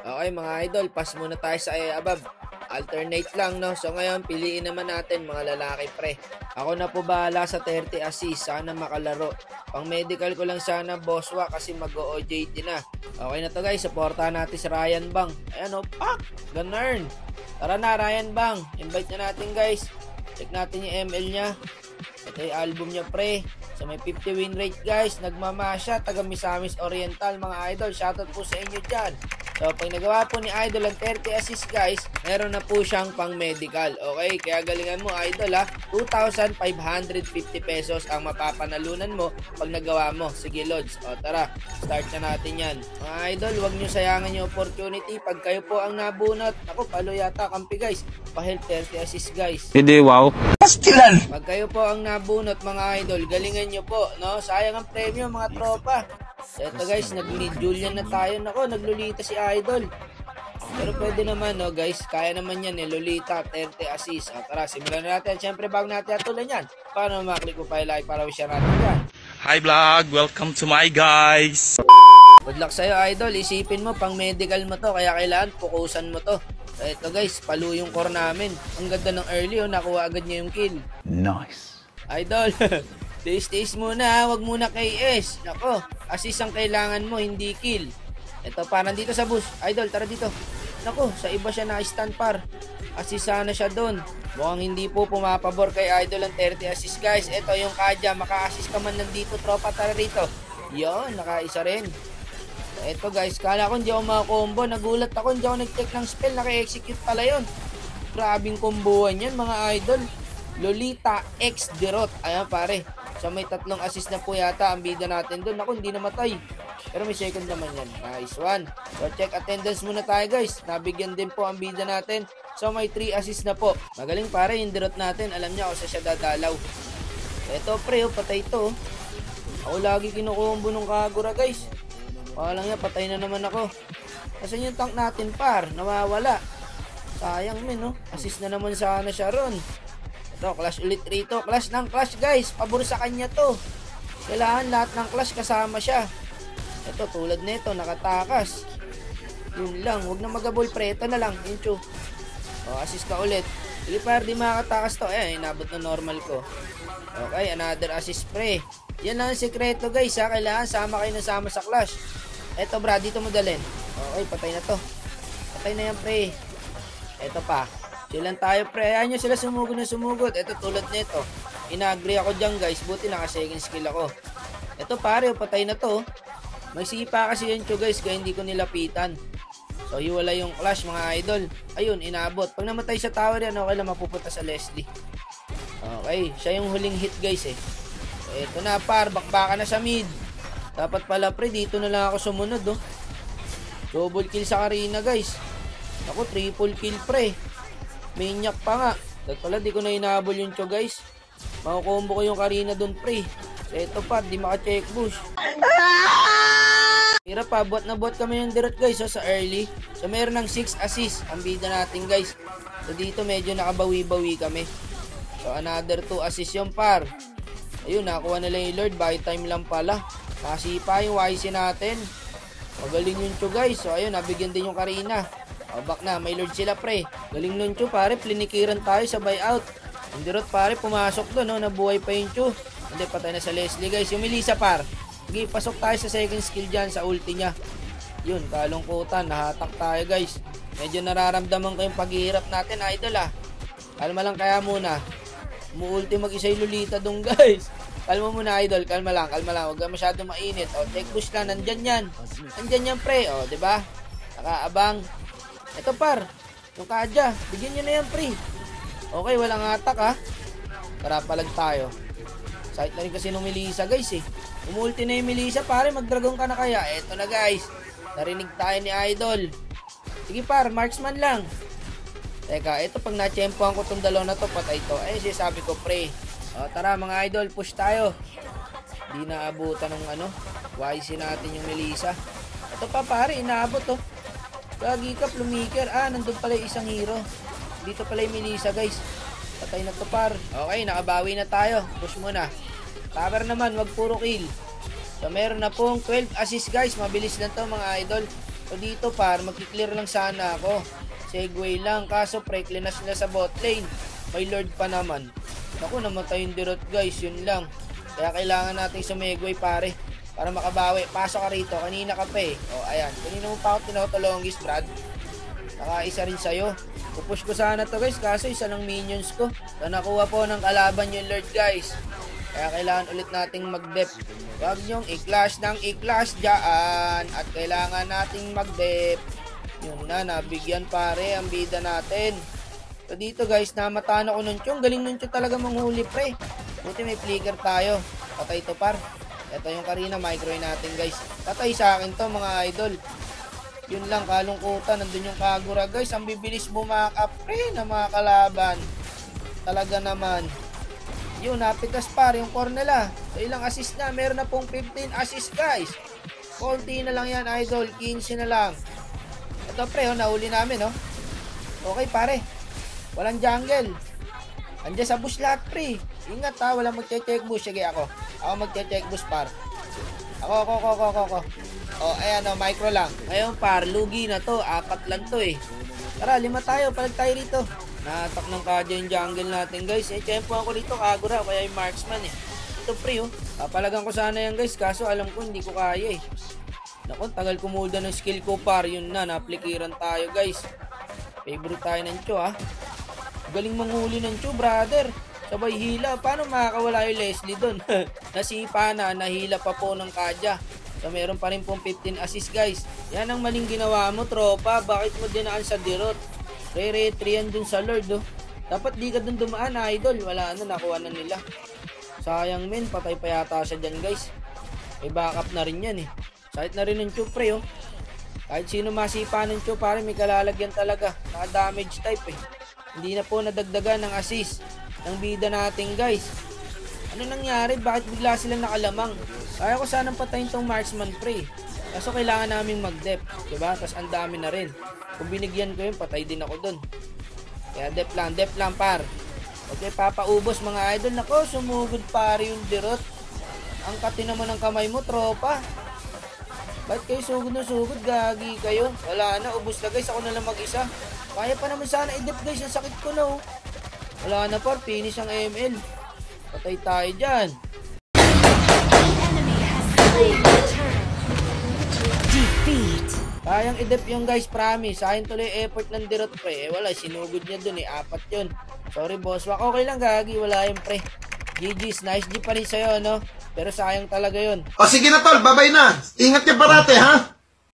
Okay mga idol, pass muna tayo sa above. Alternate lang, no? So ngayon, piliin naman natin mga lalaki pre. Ako na po bahala sa 30 assist. Sana makalaro. Pang medical ko lang sana, Boswa, kasi mag-OJT na. Okay na to guys, supportahan natin si Ryan Bang. Ayan o, pak! Ganarn! Tara na Ryan Bang, invite na natin guys. Check natin yung ML niya. Ito yung album niya pre. So may 50 win rate guys. Nagmamasya, taga Misamis Oriental mga idol. Shoutout po sa inyo dyan. So pag nagawa po ni Idol ang 30 assist guys, meron na po siyang pang medical. Okay, kaya galingan mo Idol ha. 2,550 pesos ang mapapanalunan mo pag nagawa mo. Sige Lods, o tara, start na natin yan. Mga idol, huwag nyo sayangan yung opportunity. Pag kayo po ang nabunot, ako palo yata kampi guys, pa-help 30 assist guys. Hindi, wow. Pastilan! Pag kayo po ang nabunot mga idol, galingan nyo po, no? Sayang ang premyo mga tropa. So ito guys, nag-Julian na tayo. Nako, naglulita si Idol. Pero pwede naman, no guys. Kaya naman yan, Lolita, 30 assist. At tara, simulan na natin. Siyempre, bago natin atulan yan, paano maklik ko pa like para share natin yan. Hi vlog, welcome to my guys. Good luck sa'yo, Idol. Isipin mo, pang medical mo to. Kaya kailangan, pukusan mo to. So ito guys, palo yung core namin. Ang ganda ng early, oh. Nakuha agad niya yung kill. Nice. Idol, Taste muna, wag muna KS. Nako, assist ang kailangan mo, hindi kill. Ito pa, nandito sa bus. Idol, tara dito. Nako, sa iba siya na-stand par. Assist sana siya doon. Mukhang hindi po pumapabor kay Idol ang 30 assist guys. Ito yung Kadya, maka-assist ka man nandito, tropa, tara rito. Yon, nakaisa rin. Ito guys, kala ko hindi ako makakombo. Nagulat ako, hindi ako nag-check ng spell. Naka-execute pala yun. Grabing kombohan yan mga idol. Lolita X Derot. Ayan pare. So may 3 assist na po yata ang bida natin doon. Ako hindi namatay. Pero may second naman yan. Nice one. So check attendance muna tayo guys. Nabigyan din po ang bida natin. So may 3 assist na po. Magaling pare yung Derot natin. Alam niya kung siya dadalaw. Ito pre, oh, patay to. Ako lagi kinukombo ng Kagura guys. Wala nga, patay na naman ako. Kasi yung tank natin par, nawawala. Sayang men, no? Assist na naman sana siya ron. Ito, clash ulit rito. Clash ng clash guys. Pabor sa kanya to. Kailangan lahat ng clash kasama siya. Ito, tulad nito, nakatakas. Yun lang, huwag na magabol pre. Ito na lang, incho. O, assist ka ulit. Sige par, di makatakas to. Ayan, inabot na normal ko. Okay, another assist pre. Yan lang ang sekreto guys ha. Kailangan sama kayo na sama sa clash. Ito bra, dito mo dalhin. Okay, patay na to. Patay na yan pre. Ito pa. Silang tayo pre. Ayan nyo sila sumugod na sumugod. Ito tulad nito. Ina-agree ako dyan guys. Buti naka second skill ako. Ito pare, patay na to. May sipa kasi yun to guys. Kaya hindi ko nilapitan. So hiwala yung clash mga idol. Ayun, inaabot. Pag namatay sa tower yan, okay lang mapupunta sa Leslie. Okay, siya yung huling hit guys eh. So, ito na par, bakbaka na sa mid. Dapat pala pre, dito na lang ako sumunod oh. Double kill sa Karina guys. Ako, triple kill pre. Maniac pa nga. Dapat pala di ko na inahabol yung Cho guys. Makukombo ko yung Karina dun pre. So ito pa, di maka-check bush. Hirap pa, buat na buat kami yung Derot guys oh, sa early. So meron ng 6 assist ang bida natin guys. So dito medyo nakabawi-bawi kami. So another 2 assist yung par. Ayun, nakuha nila yung Lord. Buy time lang pala. Nasipa yung YC natin. Magaling yung Cho guys. So ayun, nabigyan din yung Karina. O back na, may Lord sila pre. Galing nun Cho pare, plinikiran tayo sa buyout. Yung Derot pare, pumasok doon, no? Nabuhay pa yung Cho. Hindi, patay na sa Leslie guys. Yung Melissa par. Sige, pasok tayo sa second skill dyan sa ulti niya. Yun, kalungkutan. Nahatak tayo guys. Medyo nararamdaman ko yung paghihirap natin idol ah. Kalma lang kaya muna. Mu-ulti mag-isa yung Lolita dong guys. Kalma muna idol, kalma lang. Huwag ka masyado mainit. O, take push lang, nandyan yan. Nandyan yan pre, o, diba? Nakaabang. Ito par, yung Kadya, bigyan nyo na yan pre. Okay, walang atak ha. Tara palag tayo. Site na rin kasi nung Melissa guys eh. Umulti na yung Melissa pare, mag-dragon ka na kaya. Eto na guys, narinig tayo ni Idol. Sige par, marksman lang. Teka, ito pag na-champuan ko itong dalaw na to, patay to. Ay, sabi ko pre. O, tara mga idol, push tayo. Di naabutan ng ano, YC natin yung Melissa. Ito pa pare, inaabot to. Gagi ka, plumiker. Ah, nandun pala yung isang hero. Dito pala yung Melissa guys. Patay na to par. Okay, nakabawi na tayo. Push muna. Tower naman, wag puro kill. So meron na pong 12 assist guys. Mabilis lang to mga idol. So dito par, magki-clear lang sana ako. Segway lang, kaso prekli na sila sa bot lane. May lord pa naman. Naku, namatay yung dirot guys, yun lang. Kaya kailangan natin sumegway pare, para makabawi. Pasok ka rito, kanina ka pa eh. O ayan, kanina mo pa ako tinotolongis Brad. Nakaisa rin sa'yo. Pupush ko sana to guys, kaso isa lang minions ko. So nakuha po ng kalaban yung lord guys. Kaya kailangan ulit nating mag-dep. Huwag nyong i-clash ng i-clash dyan. At kailangan nating mag-dep. Yun na, nabigyan pare ang bida natin. So dito guys, namataan ako nun Chong. Galing nun Chong talaga manghuli pre. Buti may flicker tayo. Patay to par. Ito yung Karina, micro natin guys. Patay sa akin to mga idol. Yun lang, kalungkutan. Nandun yung Kagura guys. Ang bibilis bumakap pre na mga kalaban. Talaga naman. Yun, napitas par yung Cornela. So ilang assist na, meron na pong 15 assist guys. Konti na lang yan idol, 15 na lang. Ito pre, nahuli namin Okay pare, walang jungle. Andiyan sa bush lahat pre. Ingat ha, walang magche-check bush. Sige ako magche-check bush par. Ako. Ayan micro lang. Ngayon par, lugi na to, 4 lang to eh. Tara, 5 tayo, palag tayo rito. Natak ng kadya yung jungle natin guys. Tiyempohan ko dito Kagura, kaya yung marksman eh. Ito pre papalagan ko sana yan guys, kaso alam ko hindi ko kaya eh. Naku, tagal kumulda ng skill ko par. Yun na, naplikiran tayo guys. Favorite tayo ng Cho Galing manghuli ng Cho brother. Sabay hila, paano makakawala yung Leslie dun? Nasipa na, nahila pa po ng kadya. So meron pa rin pong 15 assist guys. Yan ang maling ginawa mo tropa. Bakit mo dinaan sa dirot? Re-3 dun sa Lord Dapat di ka dun dumaan idol. Wala na, nakuha na nila. Sayang men, patay pa yata siya dyan guys. May backup na rin yan eh. Sakit na rin ng Cho pre Kahit sino masipa ng Cho pare, may kalalagyan talaga. Naka-damage type eh. Hindi na po nadagdagan ng assist ng bida natin guys. Ano nangyari? Bakit bigla silang nakalamang? Kaya ko sanang patayin tong marksman pre. Kaso kailangan naming mag-dep, diba? Tapos ang dami na rin. Kung binigyan ko yun, patay din ako dun. Kaya dep lang par. Okay, papaubos mga idol. Nako, sumugod pare yung dirot. Ang kati naman ng kamay mo, tropa. Ba't kayo sugod na sugod? Gagi kayo. Wala na, ubos na guys. Ako na lang mag-isa. Kaya pa naman sana i-dep guys. Ang sakit ko na Wala na par, finish ang ML. Patay tayo dyan. Kayang i-dep yung guys, promise. Sayang tuloy effort ng dirot pre. Wala, sinugod niya dun 4 yun. Sorry boss, okay lang gagi, wala yung pre. GG's, nice G pa rin sa'yo Pero sayang talaga yun. O sige na tol, babay na. Ingat ka parate ha.